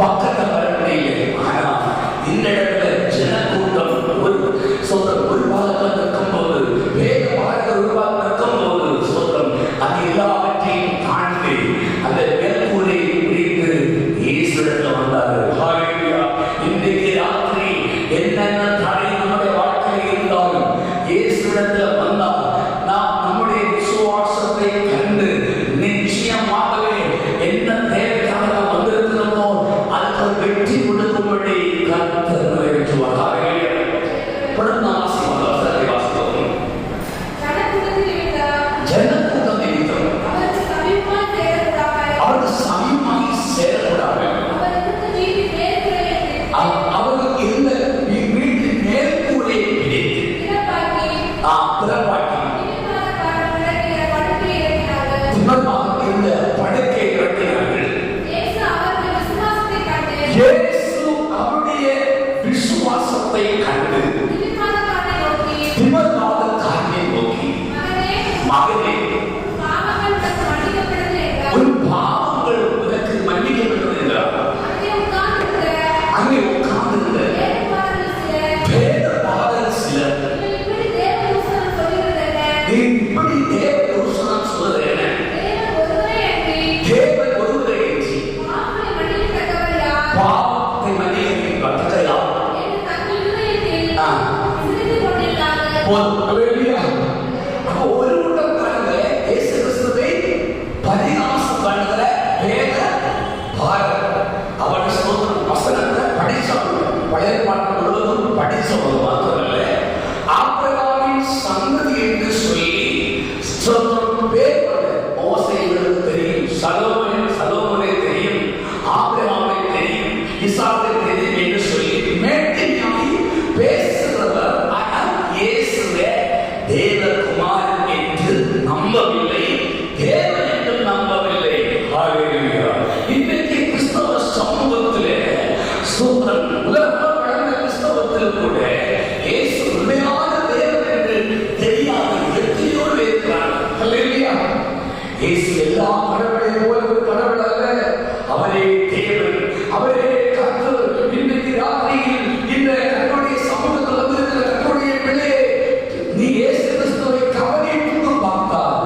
பக்கத்தில் வர முடியல. ஆனா இந்த இடத்துல ஜனக்கூட்டம் ஒரு பாகத்தில் இருக்கும்போது, வேக பாகத்தில் ஒரு பாகத்தில் இருக்கும்போது சோதரம் அது எல்லாவற்றையும் தாண்டி அந்த மேற்கூரை பிடித்து இயேசுவிடத்தில் வந்தார்கள். இன்றைக்கு ராத்திரி என்னென்ன தடை நம்முடைய வாழ்க்கையில் இருந்தாலும் இயேசுவிடத்தில் வந்தால் நாம் நம்முடைய விசுவாசத்தை கண்டு நிச்சயமாகவே என்ன தேவைக்காக நாம் வந்திருக்கிறோமோ அதுக்கு வெற்றி கொடுக்கும்படி கர்த்தர் நிறைவேற்றுவார். ஜனக்கூட்டம் நிமித்தம் அவருக்கு சமீபமாய் சேரக்கூடாது. அவருக்கு இருந்த வீட்டின் மேற்கூரை பிடித்து இருந்த படுக்கை கட்டினார்கள். அவருடைய விசுவாசத்தை கண்டு திமர்நாதக்காரனை நோக்கி, மகனே, உன் பாவங்கள் உனக்கு மன்னிக்கப்பட்டது என்றார். அங்கே உட்கார்ந்திருந்த வேதபாரகர் சிலர், நீ இப்படி தேவ தரிசனம் சொல்வது என்ன? தேவன் ஒருவரே அன்றி பாவத்தை மன்னிக்க யார்? அப்போ ஒரு கூட்டம் காணுங்க இயேசு கிறிஸ்துவை பரிகாசம் பண்ணுகிற வேத பாரகர். அவன் ஸ்தோத்திரம் வசனத்தை படிச்சவங்க, பழைய பாட்டு முழுவதும் படிச்சவங்க மாத்திரமல்ல, ஆபிரகாமின் சந்ததி என்று சொல்லி ஸ்தோத்திரம் பேர் மோசேயுக்கு தெரியும், சலோமோனை தெரியும், ஆபிரகாமை தெரியும், ஈசாக்கை தெரியும் என்று சொல்லி மேட்டினாய் பேசுகிறவர். ஆனால் இயேசுவே தேவகுமாரன் என்று நம்பவில்லை, தேவன் என்று நம்பவில்லை. ஹல்லேலூயா. இன்றைக்கு கிறிஸ்தவ சமூகத்திலே சூத்திரன் உலகம் வளர்ந்த கிறிஸ்தவத்தில் கூட இயேசு உண்மையான தேவன் என்று தெரியாத எத்தனையோர் இருக்கிறார்கள். ஹல்லேலூயா. இயேசு எல்லா கடவுளையும் போல ஒரு கடவுள் அல்ல, அவரே தேவன், அவரே கர்த்தர். இன்றைக்கு ராத்திரியில் இந்த கர்த்தருடைய சமூகத்தில் வந்திருக்கிற கர்த்தருடைய பிள்ளையே, நீ இயேசு கிறிஸ்துவை கவனித்து பார்த்தால்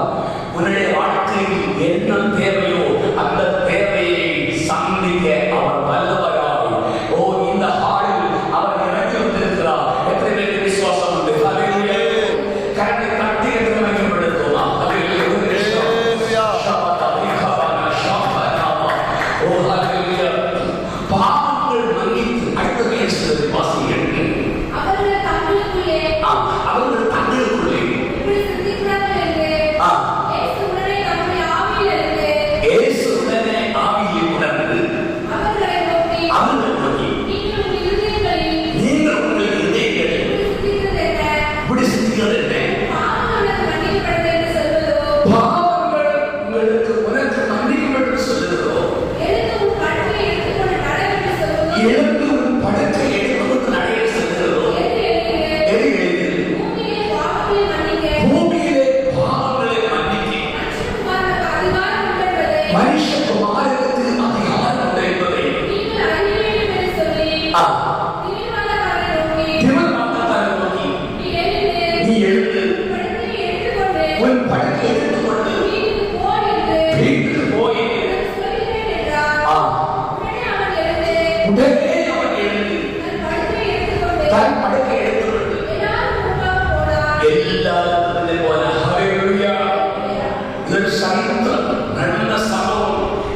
உன்னுடைய வாழ்க்கையில் என்ன தேவையோ அந்த தேவையை சந்திக்க அவர் வல்லவராய். ஓ, இந்த ஹாலில் அவர் இறங்கி வந்திருக்கிறார். எத்தனை பேருக்கு விசுவாசம் உண்டு? ஹல்லேலூயா. கரத்தை தட்டி எத்தனைப்படுத்துமா? ஹல்லேலூயா. ஓ, ஹல்லேலூயா. பாவங்கள் மன்னித்து அடுத்த பேசுகிறது வாசிகள். அவர்கள் தங்களுக்குள்ளே இயேசுவுடனே ஆவியில் உணர்ந்து அவர்களை நோக்கி, நீங்கள் உங்கள் இதயங்களில் இப்படி சிந்திக்கிறது என்ன? பாவங்கள் உங்களுக்கு உனக்கு மன்னிக்கப்பட்டு சொல்லுகிறோ, எழுந்து உன் படுக்கை எடுத்து நடைய சொல்லுகிறோ, பூமியிலே பாவங்களை மன்னிக்க மனுஷகுமாரனுக்கு அதிகாரம் உண்டு என்பதை திமர்நாதக்காரனை நோக்கி, நீ எழுந்து உன் படுக்கை எடுத்துக்கொண்டு வீட்டுக்கு போய். உடனே அவன் எழுந்து தன் படுக்கை எடுத்துக்கொண்டு எல்லாரும் போல